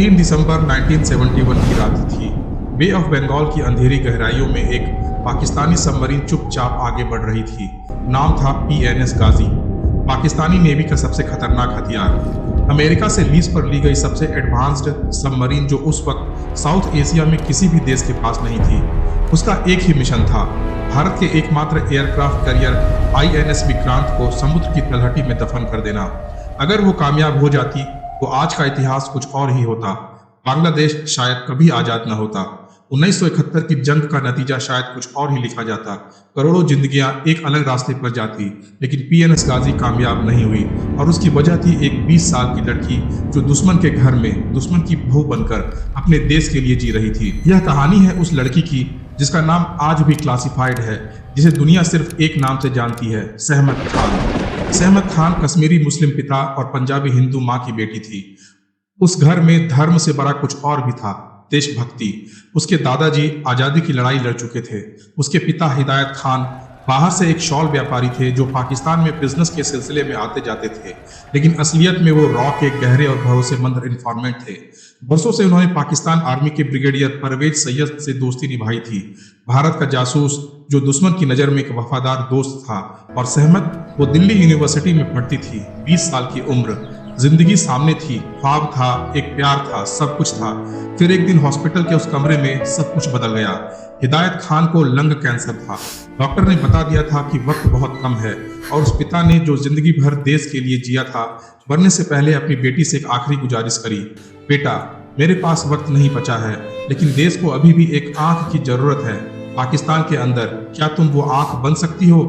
3 दिसंबर 1971 की रात थी। बे ऑफ बंगाल की अंधेरी गहराइयों में एक पाकिस्तानी सबमरीन चुपचाप आगे बढ़ रही थी। नाम था PNS गाजी, पाकिस्तानी नेवी का सबसे खतरनाक हथियार। अमेरिका से लीज पर ली गई सबसे एडवांस्ड सबमरीन जो उस वक्त साउथ एशिया में किसी भी देश के पास नहीं थी। उसका एक ही मिशन था, भारत के एकमात्र एयरक्राफ्ट कैरियर INS विक्रांत को समुद्र की तलहटी में दफन कर देना। अगर वो कामयाब हो जाती तो आज का इतिहास कुछ और ही होता। बांग्लादेश शायद कभी आजाद न होता। 1971 की जंग का नतीजा शायद कुछ और ही लिखा जाता। करोड़ों जिंदगियां एक अलग रास्ते पर जाती, लेकिन PNS गाजी कामयाब नहीं हुई और उसकी वजह थी एक 20 साल की लड़की जो दुश्मन के घर में दुश्मन की बहू बनकर अपने देश के लिए जी रही थी। यह कहानी है उस लड़की की जिसका नाम आज भी क्लासिफाइड है, जिसे दुनिया सिर्फ एक नाम से जानती है, सहमत खान। सहमत खान कश्मीरी मुस्लिम पिता और पंजाबी हिंदू माँ की बेटी थी। उस घर में धर्म से बड़ा कुछ और भी था, देशभक्ति। उसके दादाजी आजादी की लड़ाई लड़ चुके थे। उसके पिता हिदायत खान बाहर से एक शॉल व्यापारी थे जो पाकिस्तान में बिजनेस के सिलसिले में आते जाते थे, लेकिन असलियत में वो रॉ के गहरे और भरोसेमंद इन्फॉर्मेंट थे। बरसों से उन्होंने पाकिस्तान आर्मी के ब्रिगेडियर परवेज सैयद से दोस्ती निभाई थी, भारत का जासूस जो दुश्मन की नज़र में एक वफादार दोस्त था। और सहमत वो दिल्ली यूनिवर्सिटी में पढ़ती थी, 20 साल की उम्र, जिंदगी सामने थी, ख्वाब था, एक प्यार था, सब कुछ था। फिर एक दिन हॉस्पिटल के उस कमरे में सब कुछ बदल गया। हिदायत खान को लंग कैंसर था। डॉक्टर ने बता दिया था कि वक्त बहुत कम है और उस पिता ने जो जिंदगी भर देश के लिए जिया था, मरने से पहले अपनी बेटी से एक आखिरी गुजारिश करी, बेटा मेरे पास वक्त नहीं बचा है, लेकिन देश को अभी भी एक आंख की जरूरत है पाकिस्तान के अंदर, क्या तुम वो आंख बन सकती हो?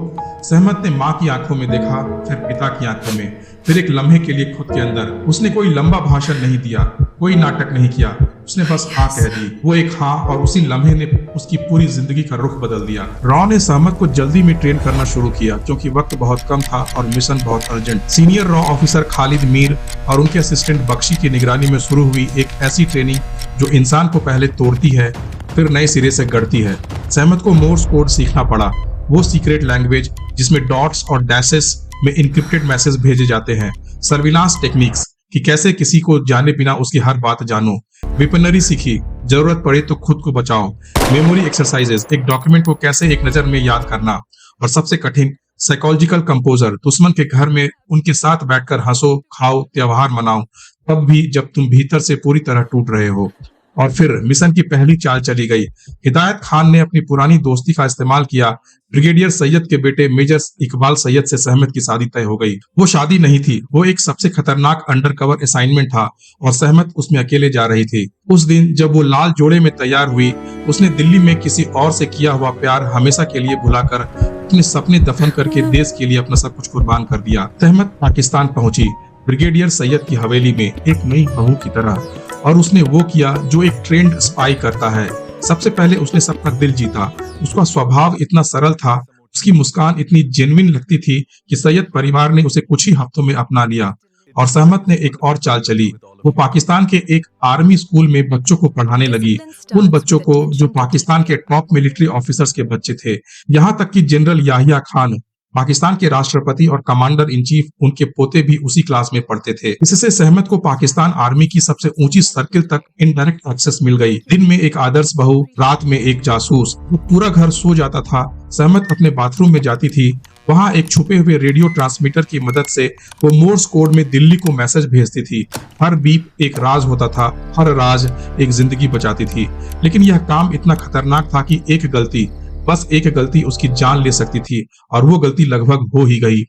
सहमत ने माँ की आंखों में देखा, फिर पिता की आंखों में, फिर एक लम्हे के लिए खुद के अंदर। उसने कोई लंबा भाषण नहीं दिया, कोई नाटक नहीं किया, उसने बस हाँ कह दी। वो एक हाँ और उसी लम्हे ने उसकी पूरी जिंदगी का रुख बदल दिया। रॉ ने सहमत को जल्दी में ट्रेन करना शुरू किया क्योंकि वक्त बहुत कम था और मिशन बहुत urgent. Senior raw officer Khalid Mir और उनके असिस्टेंट बख्शी की निगरानी में शुरू हुई एक ऐसी ट्रेनिंग जो इंसान को पहले तोड़ती है फिर नए सिरे से गढ़ती है। सहमत को मोर्स कोड सीखना पड़ा, वो सीक्रेट लैंग्वेज जिसमें डॉट्स और डैशेस में इनक्रिप्टेड मैसेज भेजे जाते हैं। सर्विलांस टेक्निक्स कि कैसे किसी को जाने बिना उसकी हर बात जानो। वेपनरी सीखी, जरूरत पड़े तो खुद को बचाओ। मेमोरी एक्सरसाइजेस, एक डॉक्यूमेंट को कैसे एक नजर में याद करना। और सबसे कठिन, साइकोलॉजिकल कंपोजर, दुश्मन के घर में उनके साथ बैठकर हंसो, खाओ, त्योहार मनाओ, तब भी जब तुम भीतर से पूरी तरह टूट रहे हो। और फिर मिशन की पहली चाल चली गई। हिदायत खान ने अपनी पुरानी दोस्ती का इस्तेमाल किया। ब्रिगेडियर सैयद के बेटे मेजर इकबाल सैयद से सहमत की शादी तय हो गई। वो शादी नहीं थी, वो एक सबसे खतरनाक अंडरकवर असाइनमेंट था और सहमत उसमें अकेले जा रही थी। उस दिन जब वो लाल जोड़े में तैयार हुई, उसने दिल्ली में किसी और से किया हुआ प्यार हमेशा के लिए भुलाकर अपने सपने दफन करके देश के लिए अपना सब कुछ कुर्बान कर दिया। सहमत पाकिस्तान पहुंची, ब्रिगेडियर सैयद की हवेली में एक नई बहू की तरह, और उसने वो किया जो एक ट्रेंड स्पाई करता है। सबसे पहले उसने सबका दिल जीता। उसका स्वभाव इतना सरल था, उसकी मुस्कान इतनी जेन्युइन लगती थी कि सैयद परिवार ने उसे कुछ ही हफ्तों में अपना लिया। और सहमत ने एक और चाल चली। वो पाकिस्तान के एक आर्मी स्कूल में बच्चों को पढ़ाने लगी, उन बच्चों को जो पाकिस्तान के टॉप मिलिट्री ऑफिसर्स के बच्चे थे। यहाँ तक कि जनरल याहिया खान, पाकिस्तान के राष्ट्रपति और कमांडर इन चीफ, उनके पोते भी उसी क्लास में पढ़ते थे। इससे सहमत को पाकिस्तान आर्मी की सबसे ऊंची सर्किल तक इनडायरेक्ट एक्सेस मिल गई। दिन में एक आदर्श बहू, रात में एक जासूस। वो पूरा घर सो जाता था, सहमत अपने बाथरूम में जाती थी। वहाँ एक छुपे हुए रेडियो ट्रांसमीटर की मदद से वो मोर्स कोड में दिल्ली को मैसेज भेजती थी। हर बीप एक राज होता था, हर राज एक जिंदगी बचाती थी। लेकिन यह काम इतना खतरनाक था कि एक गलती, बस एक गलती उसकी जान ले सकती थी, और वो गलती लगभग हो ही गई।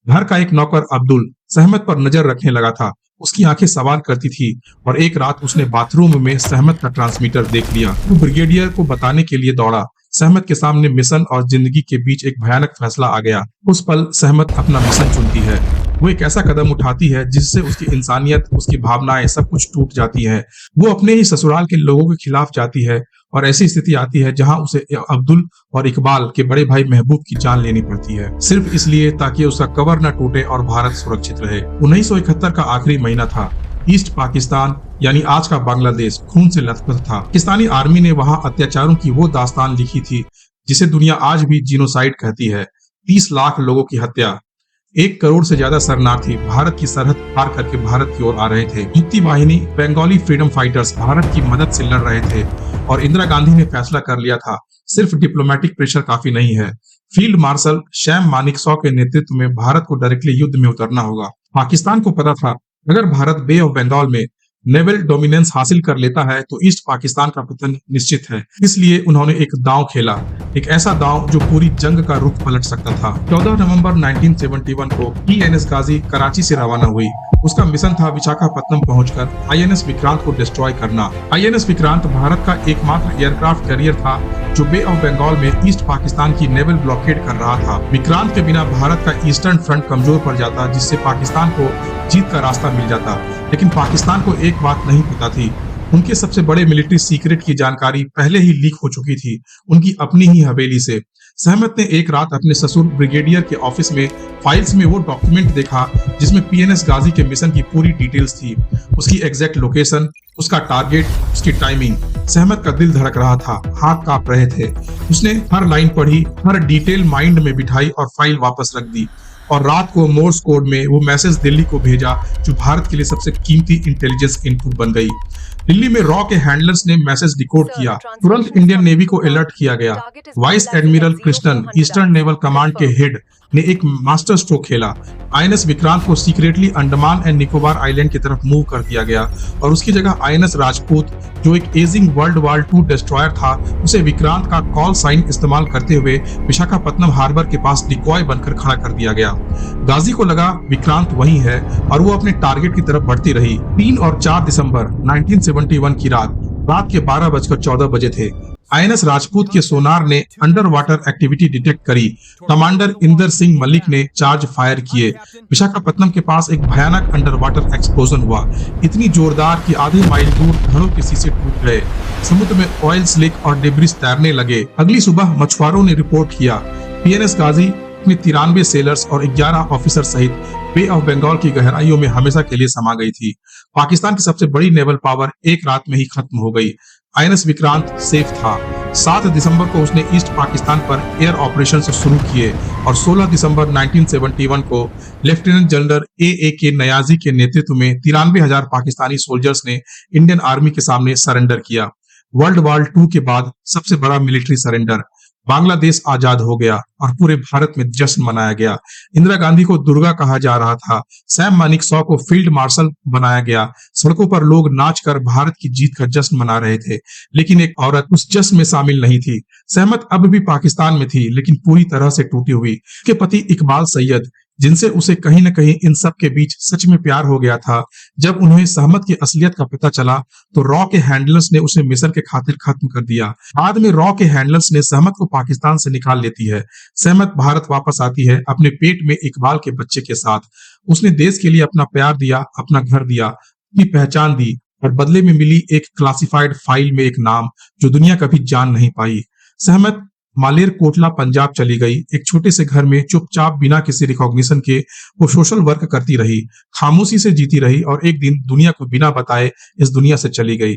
घर का एक नौकर अब्दुल सहमत पर नजर रखने लगा था। उसकी आंखें सवाल करती थी और एक रात उसने बाथरूम में सहमत का ट्रांसमीटर देख लिया। वो ब्रिगेडियर को बताने के लिए दौड़ा। सहमत के सामने मिशन और जिंदगी के बीच एक भयानक फैसला आ गया। उस पल सहमत अपना मिशन चुनती है। वो एक ऐसा कदम उठाती है जिससे उसकी इंसानियत, उसकी भावनाएं सब कुछ टूट जाती है। वो अपने ही ससुराल के लोगों के खिलाफ जाती है और ऐसी स्थिति आती है जहां उसे अब्दुल और इकबाल के बड़े भाई महबूब की जान लेनी पड़ती है, सिर्फ इसलिए ताकि उसका कवर न टूटे और भारत सुरक्षित रहे। 1971 का आखिरी महीना था। ईस्ट पाकिस्तान यानी आज का बांग्लादेश खून से लथपथ था। पाकिस्तानी आर्मी ने वहां अत्याचारों की वो दास्तान लिखी थी जिसे दुनिया आज भी जीनोसाइड कहती है। 30 लाख लोगों की हत्या, 1 करोड़ से ज्यादा शरणार्थी भारत की सरहद पार करके भारत की ओर आ रहे थे। मुक्ति वाहिनी बंगाली फ्रीडम फाइटर्स भारत की मदद से लड़ रहे थे और इंदिरा गांधी ने फैसला कर लिया था सिर्फ डिप्लोमेटिक प्रेशर काफी नहीं है। फील्ड मार्शल सैम मानेकशॉ के नेतृत्व में भारत को डायरेक्टली युद्ध में उतरना होगा। पाकिस्तान को पता था अगर भारत बे ऑफ बंगाल में नेवल डोमिनेंस हासिल कर लेता है तो ईस्ट पाकिस्तान का पतन निश्चित है। इसलिए उन्होंने एक दांव खेला, एक ऐसा दांव जो पूरी जंग का रुख पलट सकता था। 14 नवंबर 1971 को पीएनएस गाजी कराची से रवाना हुई। उसका मिशन था विशाखापत्तनम पहुंचकर आईएनएस विक्रांत को डिस्ट्रॉय करना। आईएनएस विक्रांत भारत का एकमात्र एयरक्राफ्ट कैरियर था जो बे ऑफ बंगाल में ईस्ट पाकिस्तान की नेवल ब्लॉकेड कर रहा था। विक्रांत के बिना भारत का ईस्टर्न फ्रंट कमजोर पड़ जाता, जिससे पाकिस्तान को जीत का रास्ता मिल जाता। लेकिन पाकिस्तान को एक बात नहीं पता थी, उनके सबसे बड़े मिलिट्री सीक्रेट की जानकारी पहले ही लीक हो चुकी थी, उनकी अपनी ही हवेली से। सहमत ने एक रात अपने ससुर ब्रिगेडियर के ऑफिस में फाइल्स में वो डॉक्यूमेंट देखा जिसमें पीएनएस गाजी के मिशन की पूरी डिटेल्स थी, उसकी एग्जैक्ट लोकेशन, उसका टारगेट, उसकी टाइमिंग। सहमत का दिल धड़क रहा था, हाथ कांप रहे थे। उसने हर लाइन पढ़ी, हर डिटेल माइंड में बिठाई और फाइल वापस रख दी। और रात को मोर्स कोड में वो मैसेज दिल्ली को भेजा जो भारत के लिए सबसे कीमती इंटेलिजेंस इनपुट बन गई। दिल्ली में रॉ के हैंडलर्स ने मैसेज डिकोड किया। तुरंत इंडियन नेवी को अलर्ट किया गया। Vice admiral Krishnan, eastern naval command के हेड, ने एक मास्टर स्ट्रोक खेला। आईएनएस विक्रांत को secretly Andaman and Nicobar island की तरफ मूव कर दिया गया और उसकी जगह आईएनएस राजपूत, जो एक ageing world war II destroyer था, उसे विक्रांत का कॉल साइन इस्तेमाल करते हुए विशाखापत्तनम हार्बर के पास डिकॉय बनकर खड़ा कर दिया गया। गाजी को लगा विक्रांत वही है और वो अपने टारगेट की तरफ बढ़ती रही। 3 और 4 दिसंबर 1971 की रात के 12:14 बजे थे। आईएनएस राजपूत के सोनार ने अंडर वाटर एक्टिविटी डिटेक्ट करी। कमांडर इंदर सिंह मलिक ने चार्ज फायर किए। विशाखापत्तनम के पास एक भयानक अंडर वाटर एक्सप्लोजन हुआ, इतनी जोरदार कि आधे माइल दूर घरों के शीशे टूट गए। समुद्र में ऑयल स्लिक और डिब्रिस तैरने लगे। अगली सुबह मछुआरों ने रिपोर्ट किया पीएनएस गाजी अपने 93 सेलर्स और 11 ऑफिसर सहित बे ऑफ बंगाल की गहराइयों में हमेशा के लिए समा गई थी। पाकिस्तान की सबसे बड़ी नेवल पावर एक रात में ही खत्म हो गई। आईएनएस विक्रांत सेफ था। 7 दिसंबर को उसने ईस्ट पाकिस्तान पर एयर ऑपरेशन शुरू किए और 16 दिसंबर 1971 को लेफ्टिनेंट जनरल A.A.K. नयाजी के नेतृत्व में 93,000 पाकिस्तानी सोल्जर्स ने इंडियन आर्मी के सामने सरेंडर किया। वर्ल्ड वॉर II के बाद सबसे बड़ा मिलिट्री सरेंडर। बांग्लादेश आजाद हो गया और पूरे भारत में जश्न मनाया गया। इंदिरा गांधी को दुर्गा कहा जा रहा था। सैम मानेकशॉ को फील्ड मार्शल बनाया गया। सड़कों पर लोग नाचकर भारत की जीत का जश्न मना रहे थे, लेकिन एक औरत उस जश्न में शामिल नहीं थी। सहमत अब भी पाकिस्तान में थी, लेकिन पूरी तरह से टूटी हुई। उसके पति इकबाल सैयद, जिनसे उसे कहीं न कहीं इन सब के बीच सच में प्यार हो गया था। जब उन्हें सहमत की असलियत का पता चला तो रॉ के हैंडलर्स ने उसे मिस्र के खातिर खत्म कर दिया। बाद में रॉ के हैंडलर्स ने सहमत को पाकिस्तान से निकाल लेती है। सहमत भारत वापस आती है अपने पेट में इकबाल के बच्चे के साथ। उसने देश के लिए अपना प्यार दिया, अपना घर दिया, अपनी पहचान दी और बदले में मिली एक क्लासिफाइड फाइल में एक नाम जो दुनिया कभी जान नहीं पाई। सहमत मालेर कोटला पंजाब चली गई। एक छोटे से घर में चुपचाप बिना किसी रिकॉग्निशन के वो सोशल वर्क करती रही, खामोशी से जीती रही और एक दिन दुनिया को बिना बताए इस दुनिया से चली गई।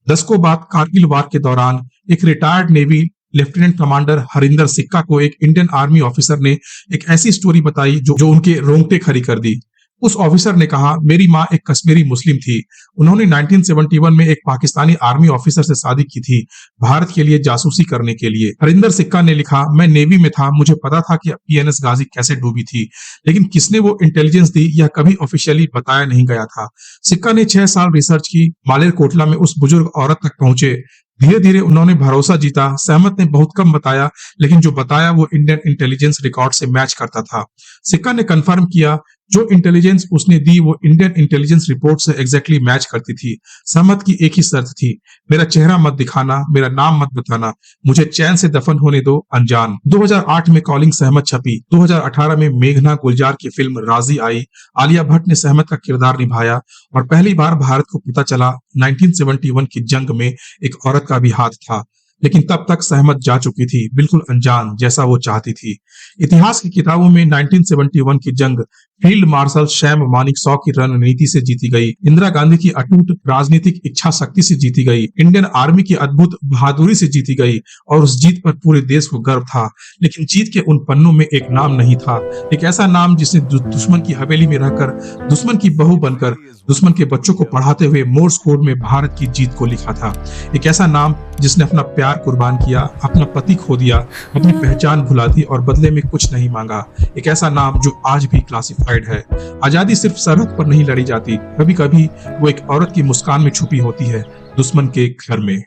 दशकों बाद कारगिल वार के दौरान एक retired navy lieutenant commander Harinder सिक्का को एक इंडियन आर्मी ऑफिसर ने एक ऐसी स्टोरी बताई जो उनके रोंगटे खड़ी कर दी। उस ऑफिसर ने कहा, मेरी माँ एक कश्मीरी मुस्लिम थी। उन्होंने 1971 में एक पाकिस्तानी आर्मी ऑफिसर से शादी की थी, भारत के लिए जासूसी करने के लिए। हरिंदर सिक्का ने लिखा, मैं नेवी में था, मुझे पता था कि पीएनएस गाजी कैसे डूबी थी, लेकिन किसने वो इंटेलिजेंस दी यह कभी ऑफिशियली बताया नहीं गया था। सिक्का ने 6 साल रिसर्च की, मालेरकोटला में उस बुजुर्ग औरत तक पहुंचे। धीरे धीरे उन्होंने भरोसा जीता। सहमत ने बहुत कम बताया, लेकिन जो बताया वो इंडियन इंटेलिजेंस रिकॉर्ड से मैच करता था। सिक्का ने कंफर्म किया जो इंटेलिजेंस उसने दी वो इंडियन इंटेलिजेंस रिपोर्ट से एग्जैक्टली मैच करती थी। सहमत की एक ही शर्त थी, मेरा चेहरा मत दिखाना, मेरा नाम मत बताना, मुझे चैन से दफन होने दो अनजान। 2008 में कॉलिंग सहमत छपी। 2018 में मेघना गुलजार की फिल्म राजी आई। आलिया भट्ट ने सहमत का किरदार निभाया और पहली बार भारत को पता चला 1971 की जंग में एक औरत का भी हाथ था। लेकिन तब तक सहमत जा चुकी थी, बिल्कुल अनजान जैसा वो चाहती थी। इतिहास की किताबों में 1971 की जंग फील्ड मार्शल सैम मानेकशॉ की रणनीति से जीती गई, इंदिरा गांधी की अटूट राजनीतिक इच्छा शक्ति से जीती गई, इंडियन आर्मी की अद्भुत बहादुरी से जीती गई और उस जीत पर पूरे देश को गर्व था। लेकिन जीत के उन पन्नों में एक नाम नहीं था, एक ऐसा नाम जिसने दुश्मन की हवेली में रहकर, दुश्मन की बहू बनकर, दुश्मन के बच्चों को पढ़ाते हुए मोर्स कोड में भारत की जीत को लिखा था। एक ऐसा नाम जिसने अपना प्यार कुर्बान किया, अपना पति खो दिया, अपनी पहचान भुला दी और बदले में कुछ नहीं मांगा। एक ऐसा नाम जो आज भी क्लासिफाइड है। आजादी सिर्फ सरहद पर नहीं लड़ी जाती, कभी कभी वो एक औरत की मुस्कान में छुपी होती है, दुश्मन के घर में।